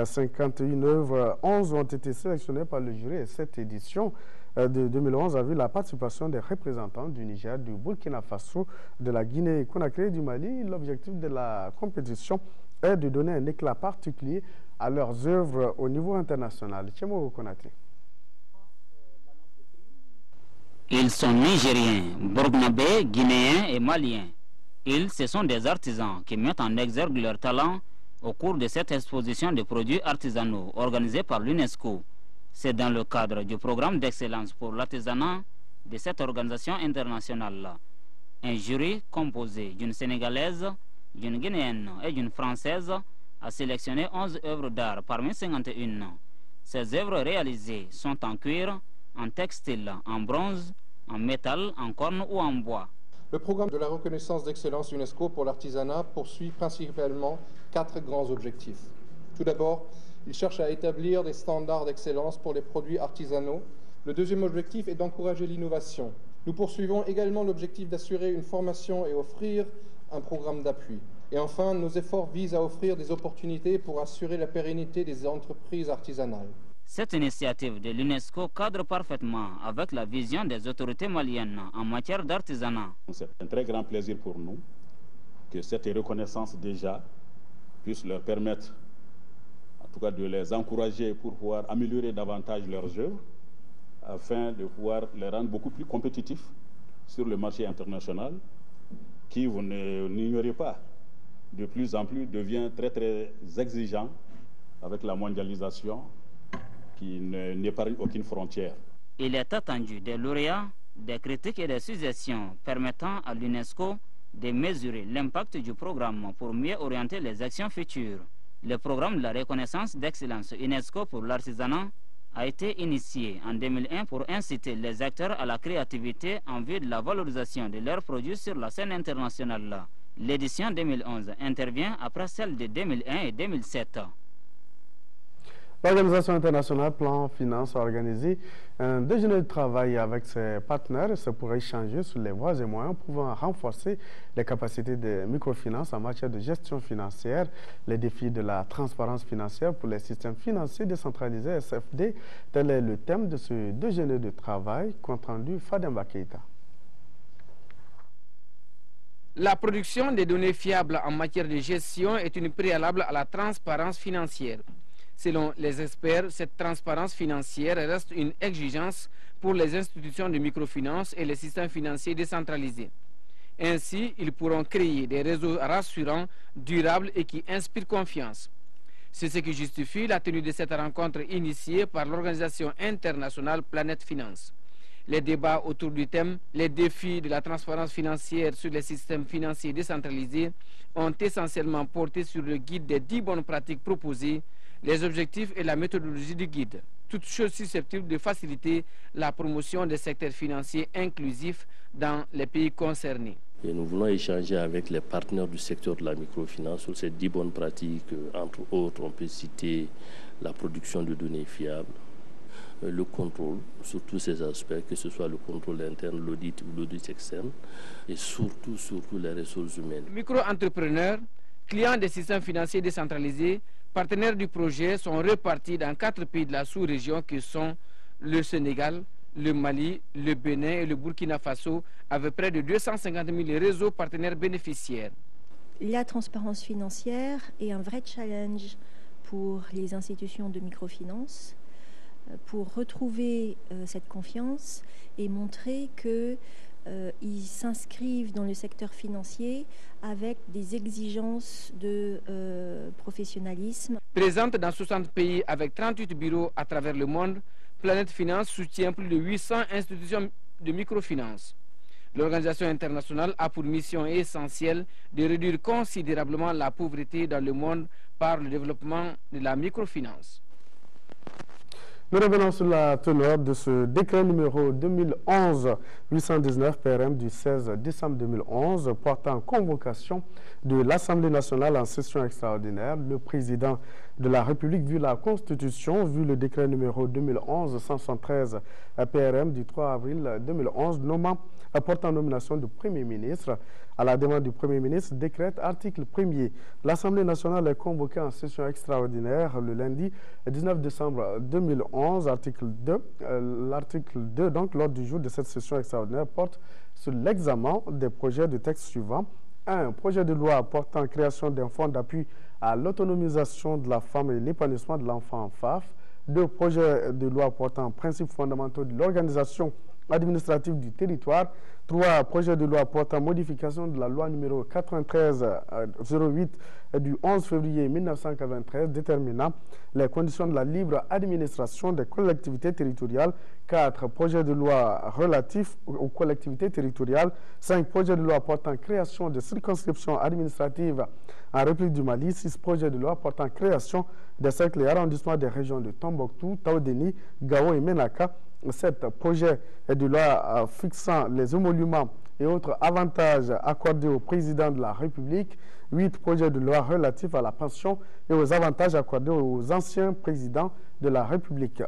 51 œuvres, 11 ont été sélectionnées par le jury et cette édition de 2011 a vu la participation des représentants du Niger, du Burkina Faso, de la Guinée-Conakry et du Mali. L'objectif de la compétition est de donner un éclat particulier à leurs œuvres au niveau international. Tchemo Konate. Ils sont nigériens, burkinabés, guinéens et maliens. Ce sont des artisans qui mettent en exergue leur talent au cours de cette exposition de produits artisanaux organisée par l'UNESCO. C'est dans le cadre du programme d'excellence pour l'artisanat de cette organisation internationale. Un jury composé d'une Sénégalaise, d'une Guinéenne et d'une Française a sélectionné 11 œuvres d'art parmi 51. Ces œuvres réalisées sont en cuir, en textile, en bronze, en métal, en corne ou en bois. Le programme de la reconnaissance d'excellence UNESCO pour l'artisanat poursuit principalement 4 grands objectifs. Tout d'abord, il cherche à établir des standards d'excellence pour les produits artisanaux. Le deuxième objectif est d'encourager l'innovation. Nous poursuivons également l'objectif d'assurer une formation et offrir un programme d'appui. Et enfin, nos efforts visent à offrir des opportunités pour assurer la pérennité des entreprises artisanales. Cette initiative de l'UNESCO cadre parfaitement avec la vision des autorités maliennes en matière d'artisanat. C'est un très grand plaisir pour nous que cette reconnaissance déjà puisse leur permettre, en tout cas de les encourager pour pouvoir améliorer davantage leurs œuvres, afin de pouvoir les rendre beaucoup plus compétitifs sur le marché international, qui, vous n'ignorez pas, de plus en plus devient très très exigeant avec la mondialisation qui n'épargne aucune frontière. Il est attendu des lauréats, des critiques et des suggestions permettant à l'UNESCO de mesurer l'impact du programme pour mieux orienter les actions futures. Le programme de la reconnaissance d'excellence UNESCO pour l'artisanat a été initié en 2001 pour inciter les acteurs à la créativité en vue de la valorisation de leurs produits sur la scène internationale. L'édition 2011 intervient après celle de 2001 et 2007. L'Organisation internationale Plan Finance a organisé un déjeuner de travail avec ses partenaires pour échanger sur les voies et moyens pouvant renforcer les capacités de microfinance en matière de gestion financière, les défis de la transparence financière pour les systèmes financiers décentralisés SFD. Tel est le thème de ce déjeuner de travail, compte rendu Fademba Keita. La production des données fiables en matière de gestion est une préalable à la transparence financière. Selon les experts, cette transparence financière reste une exigence pour les institutions de microfinance et les systèmes financiers décentralisés. Ainsi, ils pourront créer des réseaux rassurants, durables et qui inspirent confiance. C'est ce qui justifie la tenue de cette rencontre initiée par l'organisation internationale Planète Finance. Les débats autour du thème « Les défis de la transparence financière sur les systèmes financiers décentralisés » ont essentiellement porté sur le guide des 10 bonnes pratiques proposées, les objectifs et la méthodologie du guide, toutes choses susceptibles de faciliter la promotion des secteurs financiers inclusifs dans les pays concernés. Et nous voulons échanger avec les partenaires du secteur de la microfinance sur ces 10 bonnes pratiques. Entre autres, on peut citer la production de données fiables, le contrôle sur tous ces aspects, que ce soit le contrôle interne, l'audit ou l'audit externe, et surtout les ressources humaines. Micro-entrepreneurs, clients des systèmes financiers décentralisés, partenaires du projet sont répartis dans 4 pays de la sous-région qui sont le Sénégal, le Mali, le Bénin et le Burkina Faso, avec près de 250 000 réseaux partenaires bénéficiaires. La transparence financière est un vrai challenge pour les institutions de microfinance, pour retrouver cette confiance et montrer que ils s'inscrivent dans le secteur financier avec des exigences de professionnalisme. Présente dans 60 pays avec 38 bureaux à travers le monde, Planète Finance soutient plus de 800 institutions de microfinance. L'organisation internationale a pour mission essentielle de réduire considérablement la pauvreté dans le monde par le développement de la microfinance. Nous revenons sur la teneur de ce décret numéro 2011-819 PRM du 16 décembre 2011 portant convocation de l'Assemblée nationale en session extraordinaire. Le président de la République, vu la Constitution, vu le décret numéro 2011-173 PRM du 3 avril 2011 portant nomination du Premier ministre. À la demande du Premier ministre, décrète article 1er. L'Assemblée nationale est convoquée en session extraordinaire le lundi 19 décembre 2011. Article 2. L'article 2, donc, lors du jour de cette session extraordinaire, porte sur l'examen des projets de texte suivants. 1. Projet de loi portant création d'un fonds d'appui à l'autonomisation de la femme et l'épanouissement de l'enfant FAF. 2. Projet de loi portant principes fondamentaux de l'organisation administrative du territoire. 3 projets de loi portant modification de la loi numéro 93-08 du 11 février 1993 déterminant les conditions de la libre administration des collectivités territoriales. 4 projets de loi relatifs aux collectivités territoriales. 5 projets de loi portant création de circonscriptions administratives en République du Mali. 6 projets de loi portant création des cercles et arrondissements des régions de Tombouctou, Taodéni, Gao et Menaka. 7 projets de loi fixant les émoluments et autres avantages accordés au président de la République. 8 projets de loi relatifs à la pension et aux avantages accordés aux anciens présidents de la République.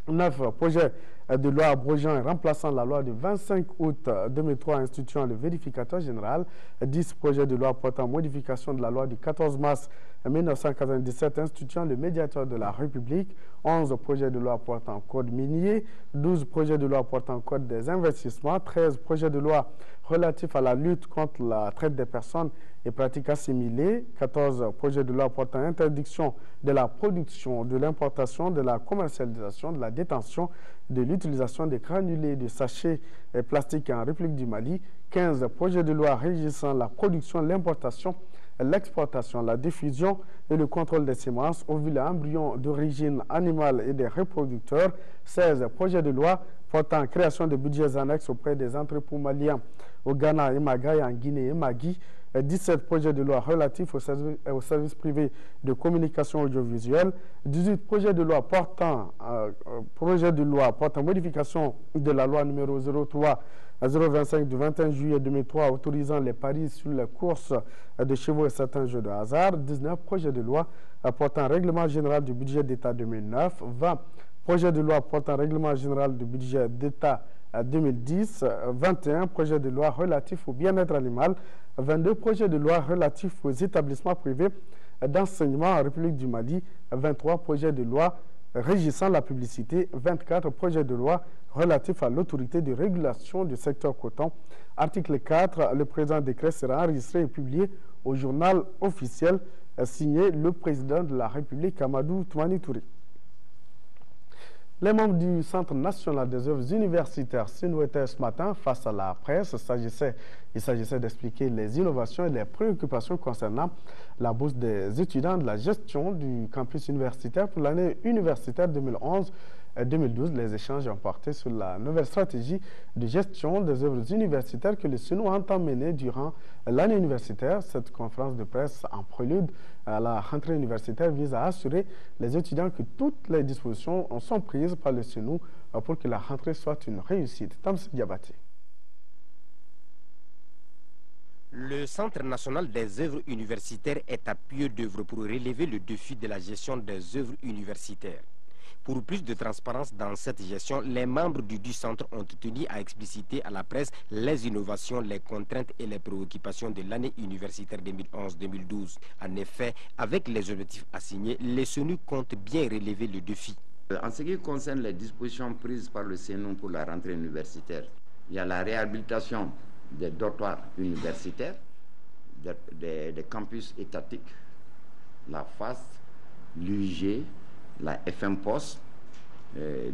9 projets de loi abrogeant et remplaçant la loi du 25 août 2003 instituant le vérificateur général. 10 projets de loi portant modification de la loi du 14 mars 1997 instituant le médiateur de la République. 11 projets de loi portant code minier. 12 projets de loi portant code des investissements. 13 projets de loi relatifs à la lutte contre la traite des personnes et pratiques assimilées. 14 projets de loi portant interdiction de la production, de l'importation, de la commercialisation, de la détention, de l'utilisation des granulés de sachets plastiques en République du Mali. 15 projets de loi régissant la production, l'importation, l'exportation, la diffusion et le contrôle des semences, ovules et embryons d'origine animale et des reproducteurs. 16 projets de loi portant création de budgets annexes auprès des entrepôts maliens au Ghana et Magaï, en Guinée et Magui. 17 projets de loi relatifs aux services privés de communication audiovisuelle. 18 projets de loi portant modification de la loi numéro 03-025 du 21 juillet 2003 autorisant les paris sur les courses de chevaux et certains jeux de hasard. 19 projets de loi portant règlement général du budget d'État 2009. 20 projets de loi portant règlement général du budget d'État 2010. 21 projets de loi relatifs au bien-être animal. 22 projets de loi relatifs aux établissements privés d'enseignement en République du Mali. 23 projets de loi régissant la publicité. 24 projets de loi relatifs à l'autorité de régulation du secteur coton. Article 4, le présent décret sera enregistré et publié au journal officiel signé le président de la République, Amadou Toumani Touré. Les membres du Centre national des œuvres universitaires étaient ce matin face à la presse. Il s'agissait d'expliquer les innovations et les préoccupations concernant la bourse des étudiants de la gestion du campus universitaire pour l'année universitaire 2011-2012. Les échanges ont porté sur la nouvelle stratégie de gestion des œuvres universitaires que le SENU entend mener durant l'année universitaire. Cette conférence de presse en prélude à la rentrée universitaire vise à assurer les étudiants que toutes les dispositions sont prises par le SENU pour que la rentrée soit une réussite. Tamsi Diabaté. Le Centre national des œuvres universitaires est à pied d'œuvre pour relever le défi de la gestion des œuvres universitaires. Pour plus de transparence dans cette gestion, les membres du centre ont tenu à expliciter à la presse les innovations, les contraintes et les préoccupations de l'année universitaire 2011-2012. En effet, avec les objectifs assignés, le SENU compte bien relever le défi. En ce qui concerne les dispositions prises par le SENU pour la rentrée universitaire, il y a la réhabilitation des dortoirs universitaires, des campus étatiques, la FAS, l'UG, la FM Post,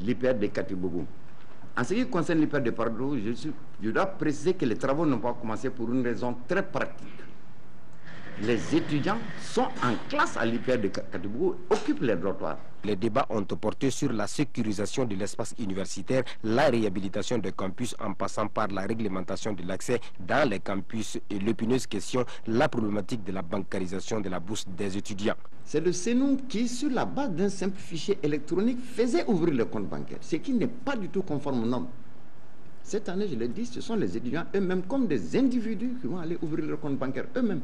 l'hyper de Katibougou. En ce qui concerne l'hyper de Pardo, je dois préciser que les travaux n'ont pas commencé pour une raison très pratique. Les étudiants sont en classe à l'hyper de Katibougou, occupent les dortoirs. Les débats ont porté sur la sécurisation de l'espace universitaire, la réhabilitation des campus en passant par la réglementation de l'accès dans les campus et l'épineuse question, la problématique de la bancarisation de la bourse des étudiants. C'est le SENU qui, sur la base d'un simple fichier électronique, faisait ouvrir le compte bancaire, ce qui n'est pas du tout conforme aux normes. Cette année, je l'ai dit, ce sont les étudiants eux-mêmes, comme des individus, qui vont aller ouvrir le compte bancaire eux-mêmes.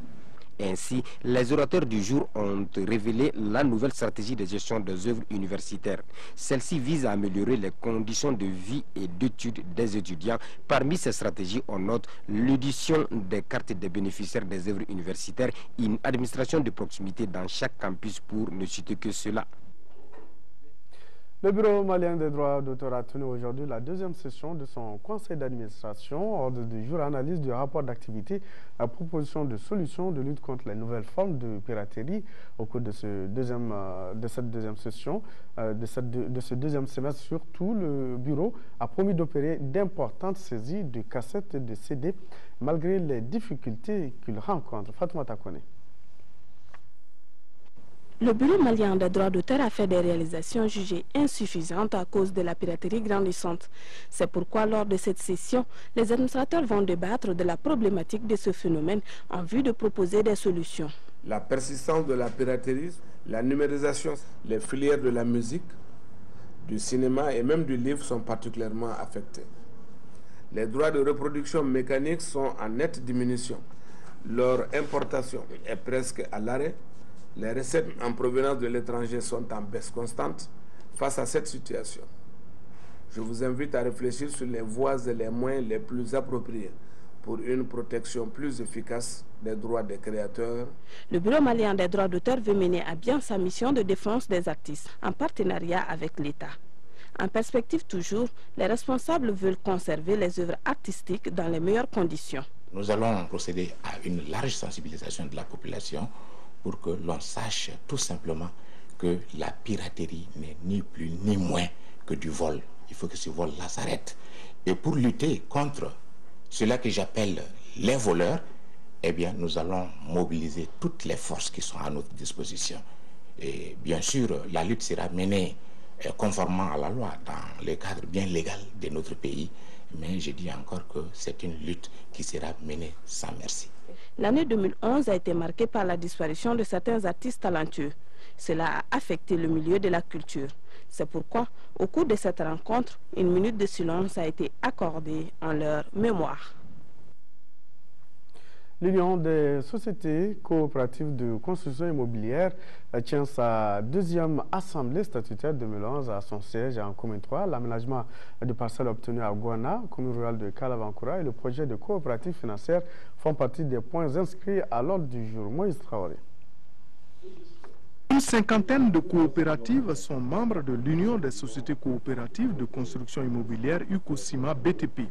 Ainsi, les orateurs du jour ont révélé la nouvelle stratégie de gestion des œuvres universitaires. Celle-ci vise à améliorer les conditions de vie et d'études des étudiants. Parmi ces stratégies, on note l'édition des cartes des bénéficiaires des œuvres universitaires, une administration de proximité dans chaque campus pour ne citer que cela. Le Bureau malien des droits d'auteur a tenu aujourd'hui la deuxième session de son conseil d'administration. Ordre du jour, analyse du rapport d'activité à proposition de solutions de lutte contre les nouvelles formes de piraterie. Au cours de cette deuxième session, de ce deuxième semestre, surtout, le Bureau a promis d'opérer d'importantes saisies de cassettes et de CD malgré les difficultés qu'il rencontre. Fatoumata Kone. Le Bureau malien des droits d'auteur a fait des réalisations jugées insuffisantes à cause de la piraterie grandissante. C'est pourquoi, lors de cette session, les administrateurs vont débattre de la problématique de ce phénomène en vue de proposer des solutions. La persistance de la piraterie, la numérisation, les filières de la musique, du cinéma et même du livre sont particulièrement affectés. Les droits de reproduction mécanique sont en nette diminution. Leur importation est presque à l'arrêt. Les recettes en provenance de l'étranger sont en baisse constante. Face à cette situation, je vous invite à réfléchir sur les voies et les moyens les plus appropriés pour une protection plus efficace des droits des créateurs. Le Bureau malien des droits d'auteur veut mener à bien sa mission de défense des artistes en partenariat avec l'État. En perspective toujours, les responsables veulent conserver les œuvres artistiques dans les meilleures conditions. Nous allons procéder à une large sensibilisation de la population pour que l'on sache tout simplement que la piraterie n'est ni plus ni moins que du vol. Il faut que ce vol-là s'arrête. Et pour lutter contre cela que j'appelle les voleurs, eh bien, nous allons mobiliser toutes les forces qui sont à notre disposition. Et bien sûr, la lutte sera menée conformément à la loi, dans le cadre bien légal de notre pays. Mais je dis encore que c'est une lutte qui sera menée sans merci. L'année 2011 a été marquée par la disparition de certains artistes talentueux. Cela a affecté le milieu de la culture. C'est pourquoi, au cours de cette rencontre, une minute de silence a été accordée en leur mémoire. L'Union des sociétés coopératives de construction immobilière tient sa deuxième assemblée statutaire 2011 à son siège en commune 3. L'aménagement de parcelles obtenues à Gouana, commune rurale de Kalavankura, et le projet de coopérative financière font partie des points inscrits à l'ordre du jour. Moïse Traoré. Une cinquantaine de coopératives sont membres de l'Union des sociétés coopératives de construction immobilière UCOSIMA BTP.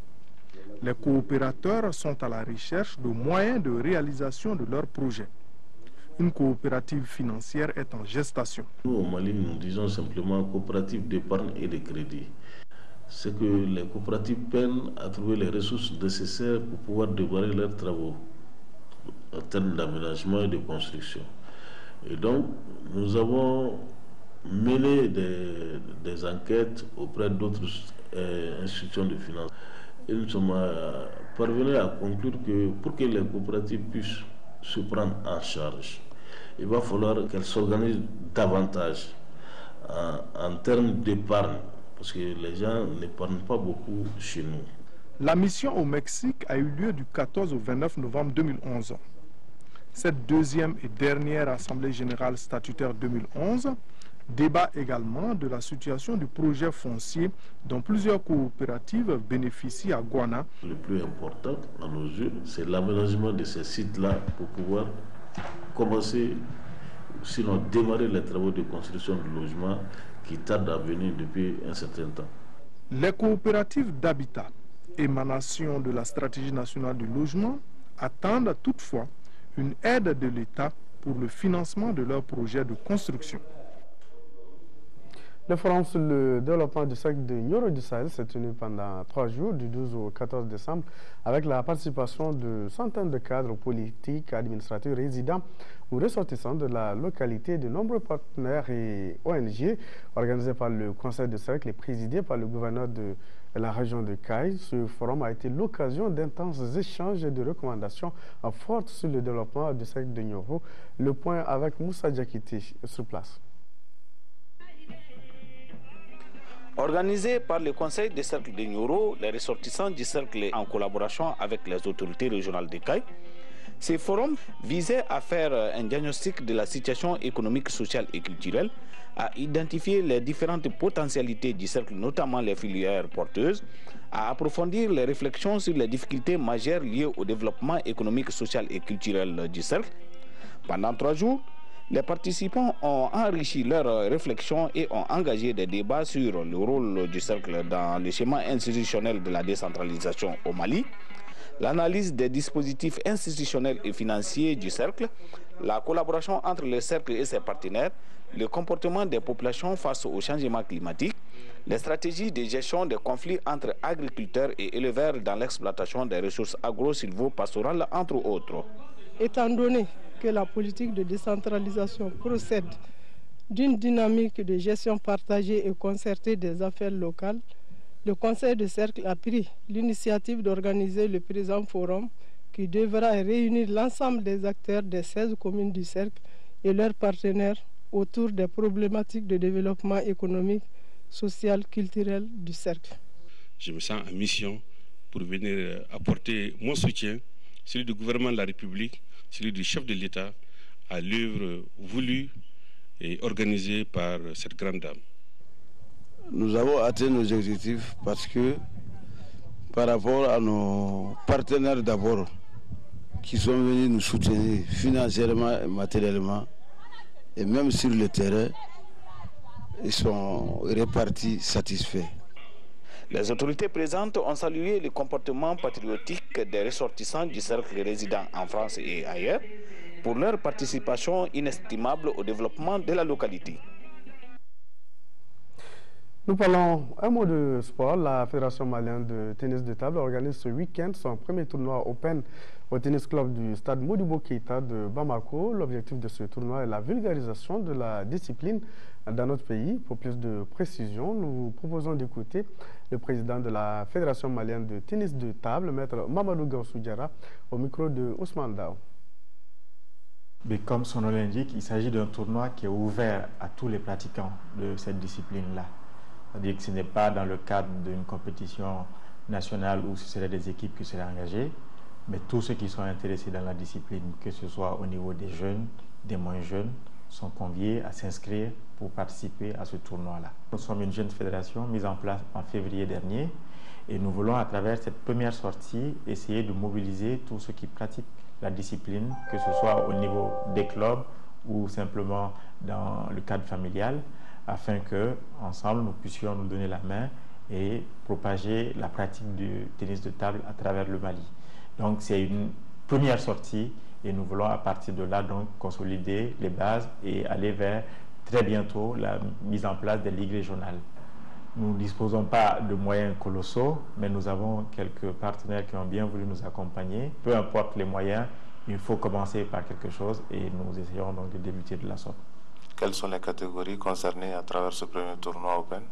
Les coopérateurs sont à la recherche de moyens de réalisation de leurs projets. Une coopérative financière est en gestation. Nous, au Mali, nous disons simplement coopérative d'épargne et de crédit. C'est que les coopératives peinent à trouver les ressources nécessaires pour pouvoir démarrer leurs travaux en termes d'aménagement et de construction. Et donc, nous avons mené des enquêtes auprès d'autres institutions de finances. Et nous sommes parvenus à conclure que pour que les coopératives puissent se prendre en charge, il va falloir qu'elles s'organisent davantage en termes d'épargne, parce que les gens n'épargnent pas beaucoup chez nous. La mission au Mexique a eu lieu du 14 au 29 novembre 2011. Cette deuxième et dernière Assemblée générale statutaire 2011 débat également de la situation du projet foncier dont plusieurs coopératives bénéficient à Gouana. Le plus important à nos yeux, c'est l'aménagement de ces sites-là pour pouvoir commencer, sinon démarrer les travaux de construction de logements qui tardent à venir depuis un certain temps. Les coopératives d'habitat, émanation de la stratégie nationale du logement, attendent toutefois une aide de l'État pour le financement de leurs projets de construction. Le forum sur le développement du cercle de Nioro du Sahel s'est tenu pendant 3 jours, du 12 au 14 décembre, avec la participation de centaines de cadres politiques, administratifs, résidents ou ressortissants de la localité et de nombreux partenaires et ONG, organisé par le Conseil de cercle et présidé par le gouverneur de la région de Caille. Ce forum a été l'occasion d'intenses échanges et de recommandations fortes sur le développement du cercle de Nioro. Le point avec Moussa Diakité sur place. Organisé par le Conseil des cercles de Nioro, les ressortissants du cercle en collaboration avec les autorités régionales de Caille, ce forum visait à faire un diagnostic de la situation économique, sociale et culturelle, à identifier les différentes potentialités du cercle, notamment les filières porteuses, à approfondir les réflexions sur les difficultés majeures liées au développement économique, social et culturel du cercle. Pendant 3 jours, Les participants ont enrichi leurs réflexions et ont engagé des débats sur le rôle du cercle dans le schéma institutionnel de la décentralisation au Mali, l'analyse des dispositifs institutionnels et financiers du cercle, la collaboration entre le cercle et ses partenaires, le comportement des populations face au changement climatique, les stratégies de gestion des conflits entre agriculteurs et éleveurs dans l'exploitation des ressources agro-silvo-pastorales, entre autres. Étant donné que la politique de décentralisation procède d'une dynamique de gestion partagée et concertée des affaires locales, le Conseil de cercle a pris l'initiative d'organiser le présent forum qui devra réunir l'ensemble des acteurs des 16 communes du cercle et leurs partenaires autour des problématiques de développement économique, social, culturel du cercle. Je me sens en mission pour venir apporter mon soutien, celui du gouvernement de la République, celui du chef de l'État, à l'œuvre voulue et organisée par cette grande dame. Nous avons atteint nos objectifs parce que par rapport à nos partenaires d'abord qui sont venus nous soutenir financièrement et matériellement et même sur le terrain, ils sont répartis satisfaits. Les autorités présentes ont salué le comportement patriotique des ressortissants du cercle résidant en France et ailleurs pour leur participation inestimable au développement de la localité. Nous parlons un mot de sport. La Fédération malienne de tennis de table organise ce week-end son premier tournoi Open au tennis club du stade Modibo Keïta de Bamako. L'objectif de ce tournoi est la vulgarisation de la discipline dans notre pays. Pour plus de précision, nous proposons d'écouter le président de la Fédération malienne de tennis de table, maître Mamadou Gaussou Diarra, au micro de Ousmane Dao. Mais comme son nom l'indique, il s'agit d'un tournoi qui est ouvert à tous les pratiquants de cette discipline-là. C'est-à-dire que ce n'est pas dans le cadre d'une compétition nationale où ce seraient des équipes qui seraient engagées, mais tous ceux qui sont intéressés dans la discipline, que ce soit au niveau des jeunes, des moins jeunes, sont conviés à s'inscrire pour participer à ce tournoi-là. Nous sommes une jeune fédération mise en place en février dernier et nous voulons, à travers cette première sortie, essayer de mobiliser tous ceux qui pratiquent la discipline, que ce soit au niveau des clubs ou simplement dans le cadre familial, afin que, ensemble, nous puissions nous donner la main et propager la pratique du tennis de table à travers le Mali. Donc, c'est une première sortie et nous voulons, à partir de là, donc, consolider les bases et aller vers, très bientôt, la mise en place des ligues régionales. Nous ne disposons pas de moyens colossaux, mais nous avons quelques partenaires qui ont bien voulu nous accompagner. Peu importe les moyens, il faut commencer par quelque chose et nous essayons donc de débuter de la sorte. Quelles sont les catégories concernées à travers ce premier tournoi Open?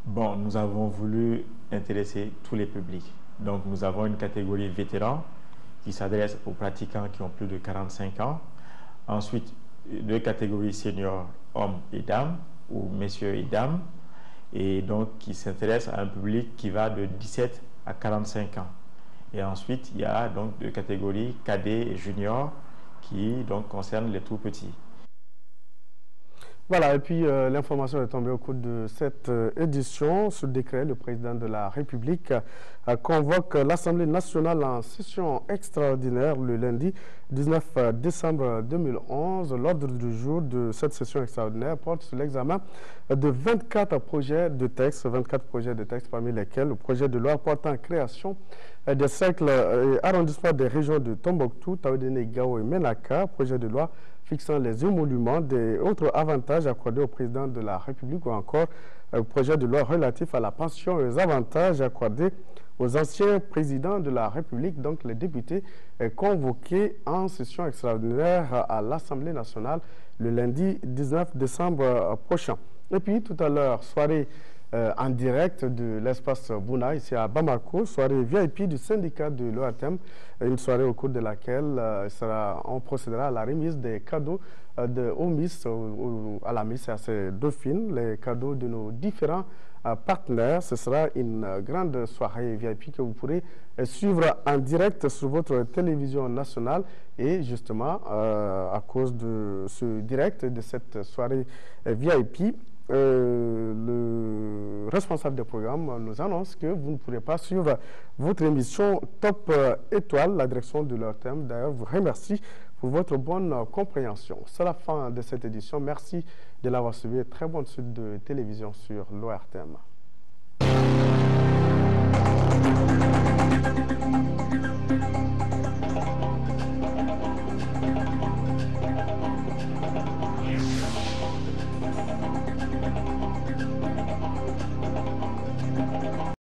Bon, nous avons voulu intéresser tous les publics. Donc, nous avons une catégorie vétérans qui s'adresse aux pratiquants qui ont plus de 45 ans. Ensuite, deux catégories seniors, hommes et dames, ou messieurs et dames, et donc qui s'intéressent à un public qui va de 17 à 45 ans. Et ensuite, il y a donc deux catégories cadets et juniors qui donc concernent les tout petits. Voilà, et puis l'information est tombée au cours de cette édition. Sous décret, le président de la République convoque l'Assemblée nationale en session extraordinaire le lundi 19 décembre 2011. L'ordre du jour de cette session extraordinaire porte sur l'examen de 24 projets de texte, parmi lesquels le projet de loi portant création des cercles et arrondissements des régions de Tombouctou, Taoudéné, Gao et Ménaka, projet de loi fixant les émoluments des autres avantages accordés au président de la République ou encore projet de loi relatif à la pension et aux avantages accordés aux anciens présidents de la République, donc les députés convoqués en session extraordinaire à l'Assemblée nationale le lundi 19 décembre prochain. Et puis tout à l'heure, soirée en direct de l'espace Bouna, ici à Bamako, soirée VIP du syndicat de l'OATM, une soirée au cours de laquelle on procédera à la remise des cadeaux aux Miss, à la Miss et à ses dauphines, les cadeaux de nos différents partenaires. Ce sera une grande soirée VIP que vous pourrez suivre en direct sur votre télévision nationale. Et justement, à cause de ce direct, de cette soirée VIP, le responsable du programme nous annonce que vous ne pourrez pas suivre votre émission Top Étoile. La direction de leur thème, d'ailleurs, vous remercie pour pour votre bonne compréhension. C'est la fin de cette édition. Merci de l'avoir suivi. Très bonne suite de télévision sur l'ORTM.